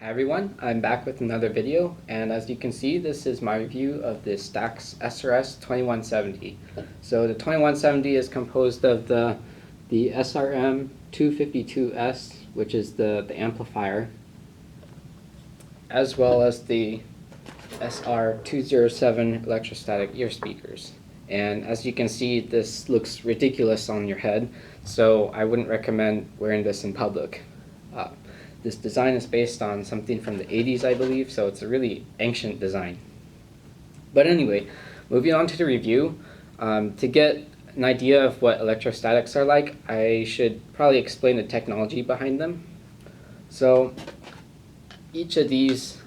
Hi everyone, I'm back with another video, and as you can see, this is my review of the STAX SRS-2170. So the 2170 is composed of the SRM-252S, which is the amplifier, as well as the SR-207 electrostatic ear speakers. And as you can see, this looks ridiculous on your head, so I wouldn't recommend wearing this in public. This design is based on something from the 80s, I believe, so it's a really ancient design. But anyway, moving on to the review, to get an idea of what electrostatics are like, I should probably explain the technology behind them. So each of these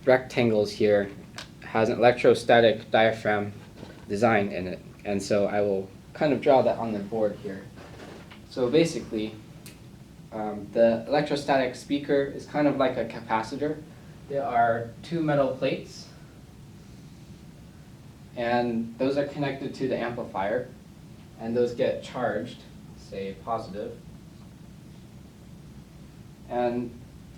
rectangles here has an electrostatic diaphragm design in it, and so I will kind of draw that on the board here. So basically, the electrostatic speaker is kind of like a capacitor. There are two metal plates, and those are connected to the amplifier, and those get charged, say positive. And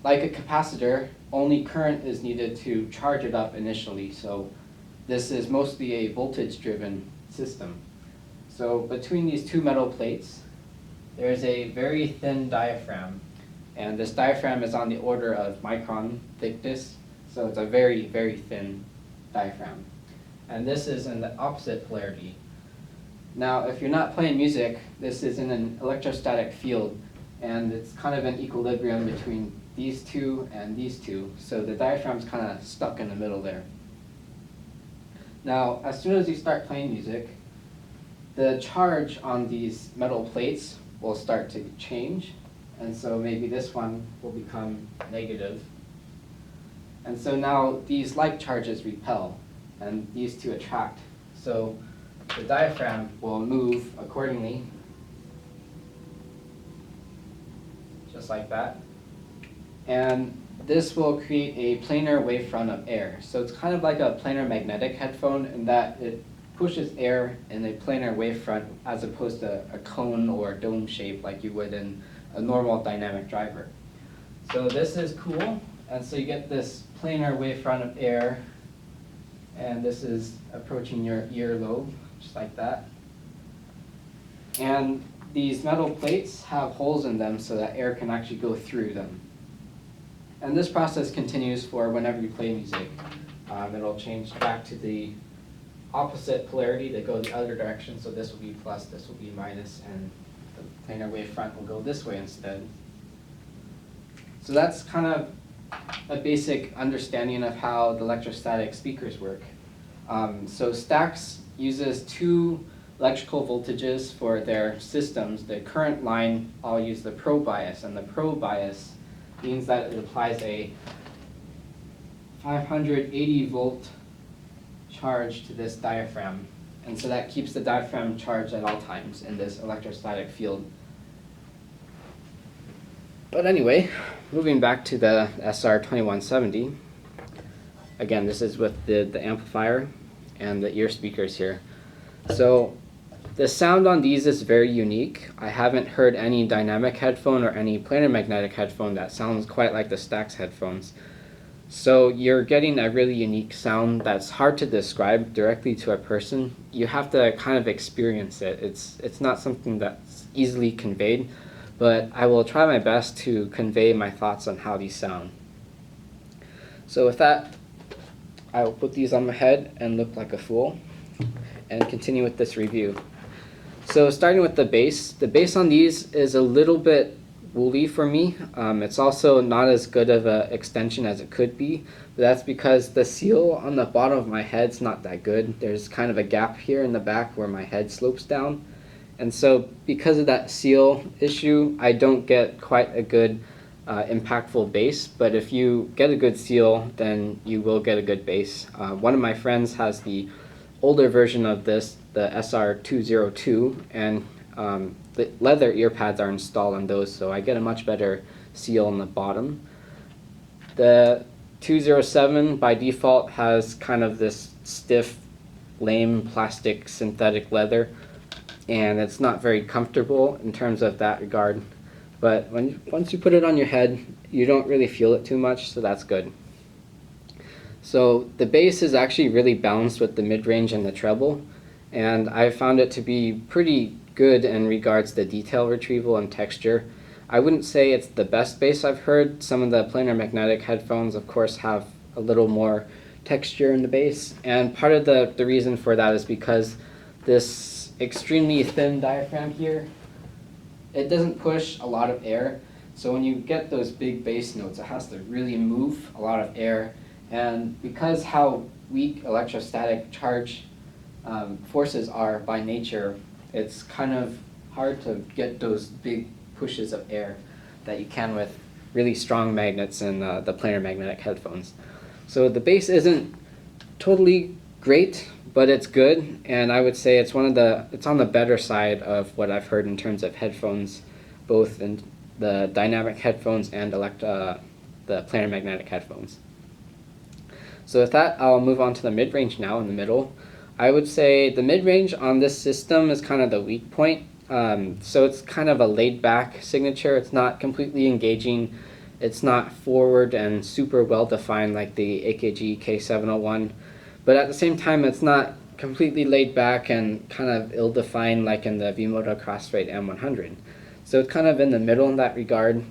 like a capacitor, only current is needed to charge it up initially, so this is mostly a voltage-driven system. So between these two metal plates, there's a very thin diaphragm, and this diaphragm is on the order of micron thickness, so it's a very, very thin diaphragm. And this is in the opposite polarity. Now, if you're not playing music, this is in an electrostatic field, and it's kind of an equilibrium between these two and these two, so the diaphragm's kind of stuck in the middle there. Now, as soon as you start playing music, the charge on these metal plates will start to change, and so maybe this one will become negative. And so now these like charges repel, and these two attract. So the diaphragm will move accordingly, just like that. And this will create a planar wavefront of air. So it's kind of like a planar magnetic headphone in that it pushes air in a planar wavefront as opposed to a cone or a dome shape like you would in a normal dynamic driver. So this is cool, and so you get this planar wavefront of air, and this is approaching your earlobe, just like that. And these metal plates have holes in them so that air can actually go through them. And this process continues for whenever you play music. It'll change back to the opposite polarity that go the other direction, so this will be plus, this will be minus, and the planar wavefront will go this way instead. So that's kind of a basic understanding of how the electrostatic speakers work. So STAX uses two electrical voltages for their systems. The current line, I'll use the pro bias, and the pro bias means that it applies a 580 volt charge to this diaphragm, and so that keeps the diaphragm charged at all times in this electrostatic field. But anyway, moving back to the SR-2170, again, this is with the amplifier and the ear speakers here. So the sound on these is very unique. I haven't heard any dynamic headphone or any planar magnetic headphone that sounds quite like the STAX headphones. So you're getting a really unique sound that's hard to describe directly to a person. You have to kind of experience it. It's not something that's easily conveyed, but I will try my best to convey my thoughts on how these sound. So with that, I will put these on my head and look like a fool and continue with this review. So starting with the bass on these is a little bit woolly for me. It's also not as good of an extension as it could be, but that's because the seal on the bottom of my head's not that good. There's kind of a gap here in the back where my head slopes down, and so because of that seal issue, I don't get quite a good impactful bass, but if you get a good seal, then you will get a good bass. One of my friends has the older version of this, the SR-202, and the leather ear pads are installed on those, so I get a much better seal on the bottom. The 207 by default has kind of this stiff, lame plastic synthetic leather, and it's not very comfortable in terms of that regard. But once you put it on your head, you don't really feel it too much, so that's good. So the bass is actually really balanced with the mid-range and the treble, and I found it to be pretty good in regards to detail retrieval and texture. I wouldn't say it's the best bass I've heard. Some of the planar magnetic headphones, of course, have a little more texture in the bass, and part of the reason for that is because this extremely thin diaphragm here, it doesn't push a lot of air, so when you get those big bass notes, it has to really move a lot of air, and because how weak electrostatic charge forces are by nature, it's kind of hard to get those big pushes of air that you can with really strong magnets and the planar magnetic headphones. So the bass isn't totally great, but it's good, and I would say it's on the better side of what I've heard in terms of headphones, both in the dynamic headphones and the planar magnetic headphones. So with that, I'll move on to the mid-range now in the middle. I would say the mid-range on this system is kind of the weak point. So it's kind of a laid-back signature. It's not completely engaging. It's not forward and super well-defined like the AKG K701. But at the same time, it's not completely laid back and kind of ill-defined like in the V-Moto Crossfade M100. So it's kind of in the middle in that regard.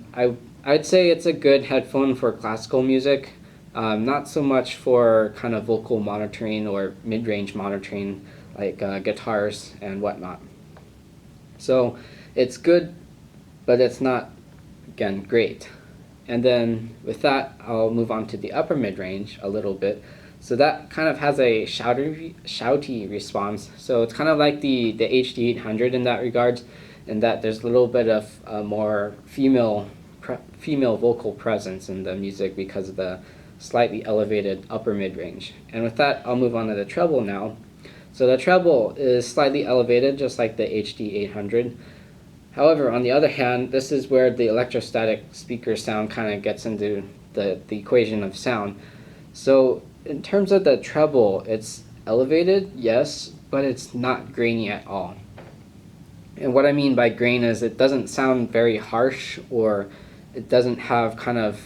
I'd say it's a good headphone for classical music, not so much for kind of vocal monitoring or mid-range monitoring like guitars and whatnot. So it's good, but it's not, again, great. And then with that, I'll move on to the upper mid-range a little bit. So that kind of has a shouty response. So it's kind of like the HD800 in that regard, in that there's a little bit of more female vocal presence in the music because of the slightly elevated upper mid-range. And with that, I'll move on to the treble now. So the treble is slightly elevated, just like the HD800. However, on the other hand, this is where the electrostatic speaker sound kind of gets into the equation of sound. So in terms of the treble, it's elevated, yes, but it's not grainy at all. And what I mean by grain is it doesn't sound very harsh, or it doesn't have kind of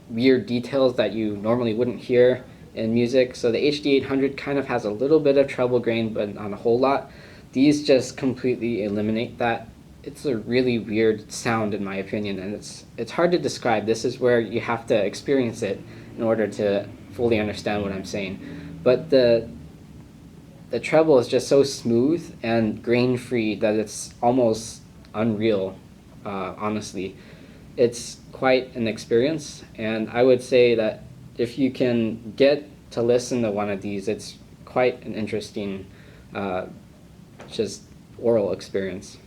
weird details that you normally wouldn't hear in music. So the HD800 kind of has a little bit of treble grain, but not a whole lot. These just completely eliminate that. It's a really weird sound in my opinion, and it's hard to describe. This is where you have to experience it in order to fully understand what I'm saying. But the treble is just so smooth and grain-free that it's almost unreal, honestly. It's quite an experience, and I would say that if you can get to listen to one of these, it's quite an interesting just oral experience.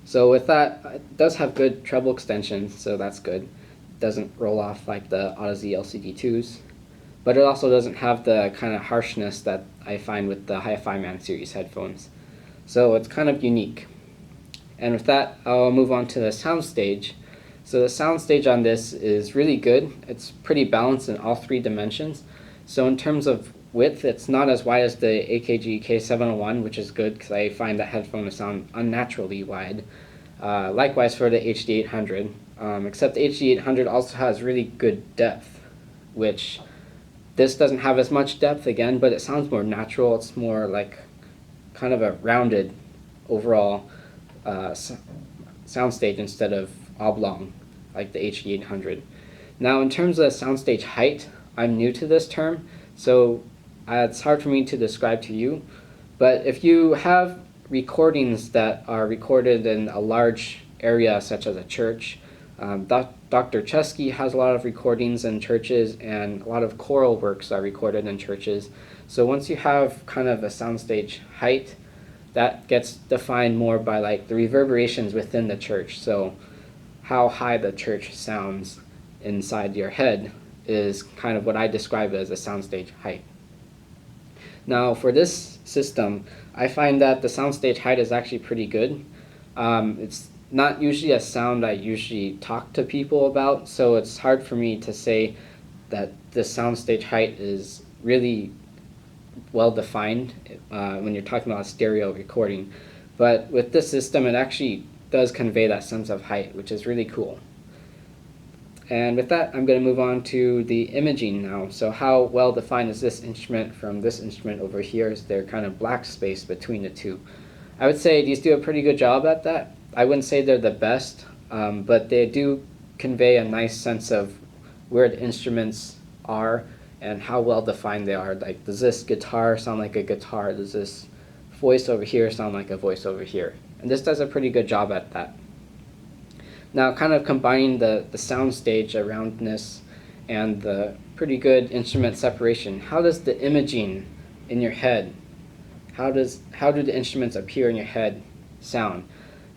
So with that, it does have good treble extensions, so that's good. It doesn't roll off like the Odyssey LCD2s, but it also doesn't have the kind of harshness that I find with the Hi-Fi Man series headphones. So it's kind of unique. And with that, I'll move on to the Soundstage. So the Soundstage on this is really good. It's pretty balanced in all three dimensions. So in terms of width, it's not as wide as the AKG K701, which is good because I find that headphone to sound unnaturally wide. Likewise for the HD800, except the HD800 also has really good depth, which this doesn't have as much depth again, but it sounds more natural. It's more like kind of a rounded overall soundstage instead of oblong like the HD800. Now in terms of soundstage height, I'm new to this term, so it's hard for me to describe to you, but if you have recordings that are recorded in a large area such as a church, Dr. Chesky has a lot of recordings in churches, and a lot of choral works are recorded in churches. So once you have kind of a soundstage height, that gets defined more by like the reverberations within the church. So how high the church sounds inside your head is kind of what I describe as a soundstage height. Now for this system, I find that the soundstage height is actually pretty good. It's not usually a sound I usually talk to people about, so it's hard for me to say that the soundstage height is really well defined when you're talking about a stereo recording. But with this system, it actually does convey that sense of height, which is really cool. And with that, I'm going to move on to the imaging now. So how well defined is this instrument from this instrument over here? Is there kind of black space between the two? I would say these do a pretty good job at that. I wouldn't say they're the best, but they do convey a nice sense of where the instruments are and how well defined they are. Like, does this guitar sound like a guitar? Does this voice over here sound like a voice over here? And this does a pretty good job at that. Now, kind of combining the soundstage aroundness and the pretty good instrument separation, how does the imaging in your head, how do the instruments appear in your head sound?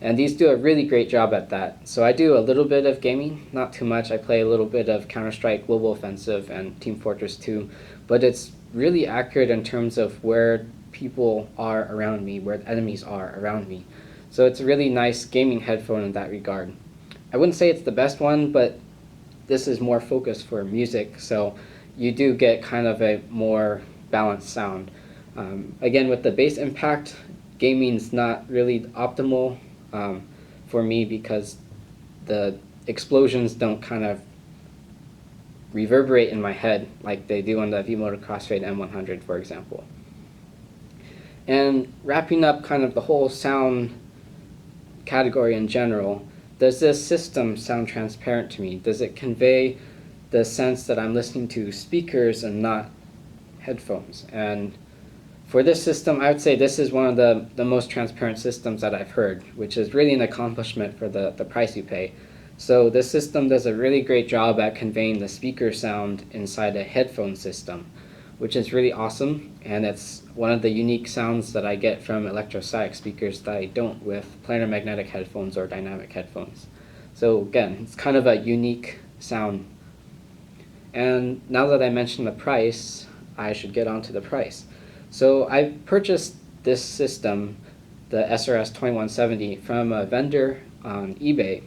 And these do a really great job at that. So I do a little bit of gaming, not too much. I play a little bit of Counter-Strike, Global Offensive, and Team Fortress 2, but it's really accurate in terms of where people are around me, where the enemies are around me. So it's a really nice gaming headphone in that regard. I wouldn't say it's the best one, but this is more focused for music, so you do get kind of a more balanced sound. Again, with the bass impact, gaming's not really optimal for me because the explosions don't kind of reverberate in my head like they do on the V-Motor Crossfade M100, for example. And wrapping up kind of the whole sound category in general, does this system sound transparent to me? Does it convey the sense that I'm listening to speakers and not headphones? And for this system, I would say this is one of the most transparent systems that I've heard, which is really an accomplishment for the price you pay. So this system does a really great job at conveying the speaker sound inside a headphone system, which is really awesome, and it's one of the unique sounds that I get from electrostatic speakers that I don't with planar magnetic headphones or dynamic headphones. So again, it's kind of a unique sound. And now that I mentioned the price, I should get on to the price. So I purchased this system, the SRS-2170, from a vendor on eBay,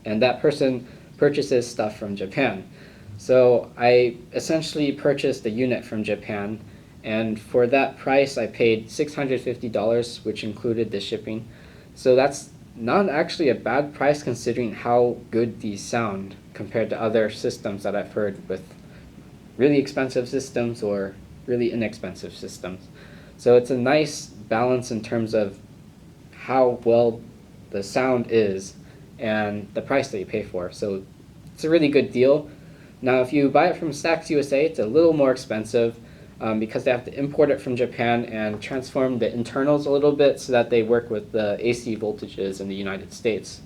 and that person purchases stuff from Japan. So I essentially purchased a unit from Japan, and for that price I paid $650, which included the shipping. So that's not actually a bad price considering how good these sound compared to other systems that I've heard with really expensive systems or really inexpensive systems. So it's a nice balance in terms of how well the sound is and the price that you pay for. So it's a really good deal. Now, if you buy it from STAX USA, it's a little more expensive because they have to import it from Japan and transform the internals a little bit so that they work with the AC voltages in the United States.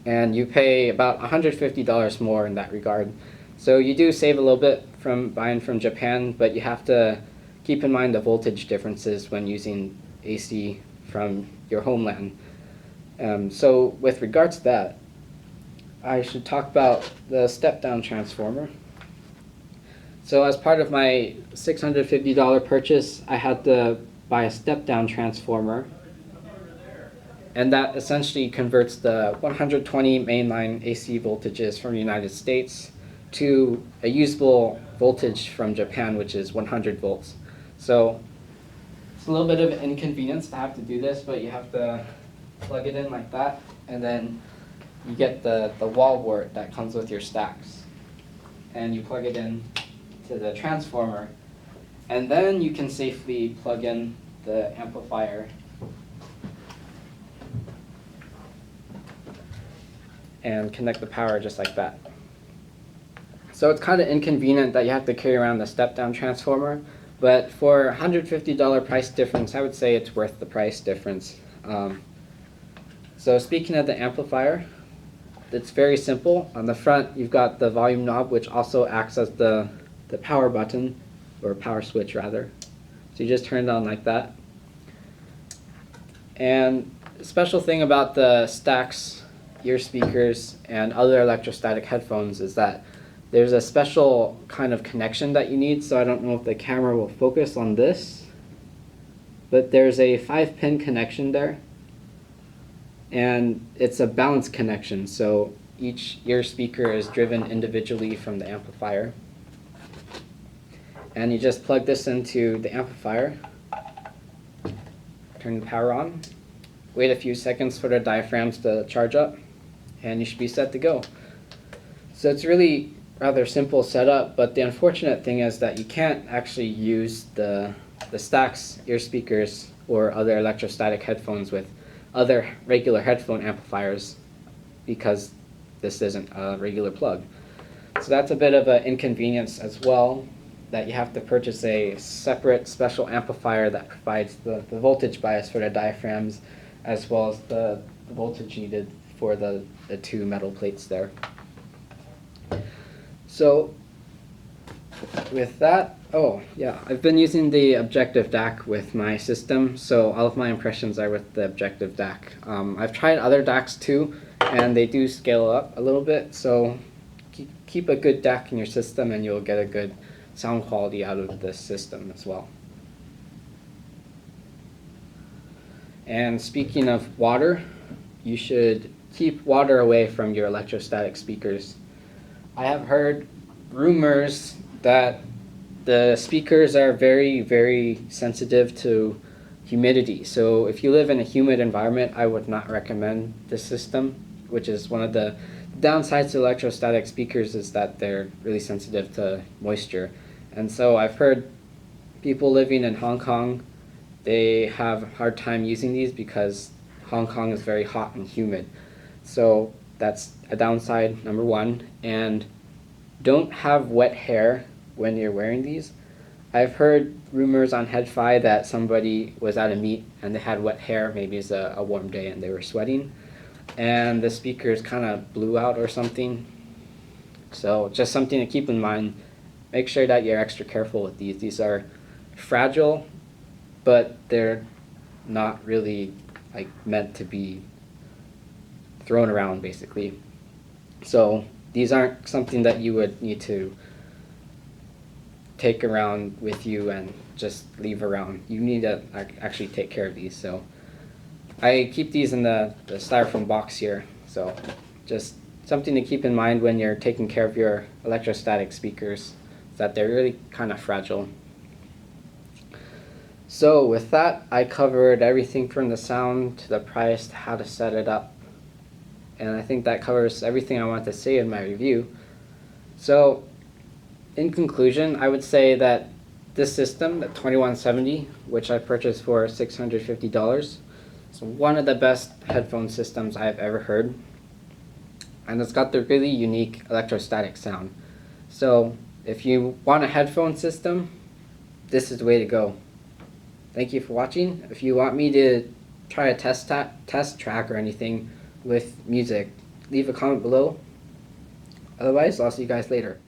And you pay about $150 more in that regard. So you do save a little bit from buying from Japan, but you have to keep in mind the voltage differences when using AC from your homeland. So with regards to that, I should talk about the step-down transformer. So as part of my $650 purchase, I had to buy a step-down transformer, and that essentially converts the 120 mainline AC voltages from the United States to a usable voltage from Japan, which is 100 volts. So it's a little bit of an inconvenience to have to do this, but you have to plug it in like that, and then you get the wall wart that comes with your STAX, and you plug it in to the transformer, and then you can safely plug in the amplifier and connect the power just like that. So it's kind of inconvenient that you have to carry around the step-down transformer, but for $150 price difference, I would say it's worth the price difference. So speaking of the amplifier, it's very simple. On the front, you've got the volume knob, which also acts as the power button, or power switch rather. So you just turn it on like that. And the special thing about the STAX Earspeakers and other electrostatic headphones is that there's a special kind of connection that you need. So I don't know if the camera will focus on this, but there's a 5-pin connection there. And it's a balanced connection, so each ear speaker is driven individually from the amplifier. And you just plug this into the amplifier, turn the power on, wait a few seconds for the diaphragms to charge up, and you should be set to go. So it's really rather simple setup, but the unfortunate thing is that you can't actually use the STAX Earspeakers or other electrostatic headphones with other regular headphone amplifiers because this isn't a regular plug. So that's a bit of an inconvenience as well, that you have to purchase a separate special amplifier that provides the voltage bias for the diaphragms as well as the voltage needed for the two metal plates there. So with that, oh yeah, I've been using the objective DAC with my system, so all of my impressions are with the objective DAC. I've tried other DACs too, and they do scale up a little bit, so keep a good DAC in your system and you'll get a good sound quality out of this system as well. And speaking of water, you should keep water away from your electrostatic speakers. I have heard rumors that the speakers are very, very sensitive to humidity. So if you live in a humid environment, I would not recommend this system, which is one of the downsides to electrostatic speakers, is that they're really sensitive to moisture. And so I've heard people living in Hong Kong, they have a hard time using these because Hong Kong is very hot and humid. So that's a downside, number one. And don't have wet hair when you're wearing these. I've heard rumors on HeadFi that somebody was at a meet and they had wet hair, maybe it's a warm day and they were sweating, and the speakers kind of blew out or something. So just something to keep in mind. Make sure that you're extra careful with these. These are fragile, but they're not really like meant to be thrown around basically. So these aren't something that you would need to take around with you and just leave around. You need to actually take care of these. So I keep these in the styrofoam box here. So just something to keep in mind when you're taking care of your electrostatic speakers, that they're really kind of fragile. So with that, I covered everything from the sound to the price to how to set it up. And I think that covers everything I wanted to say in my review. So in conclusion, I would say that this system, the 2170, which I purchased for $650, is one of the best headphone systems I've ever heard. And it's got the really unique electrostatic sound. So if you want a headphone system, this is the way to go. Thank you for watching. If you want me to try a test track or anything with music, leave a comment below. Otherwise, I'll see you guys later.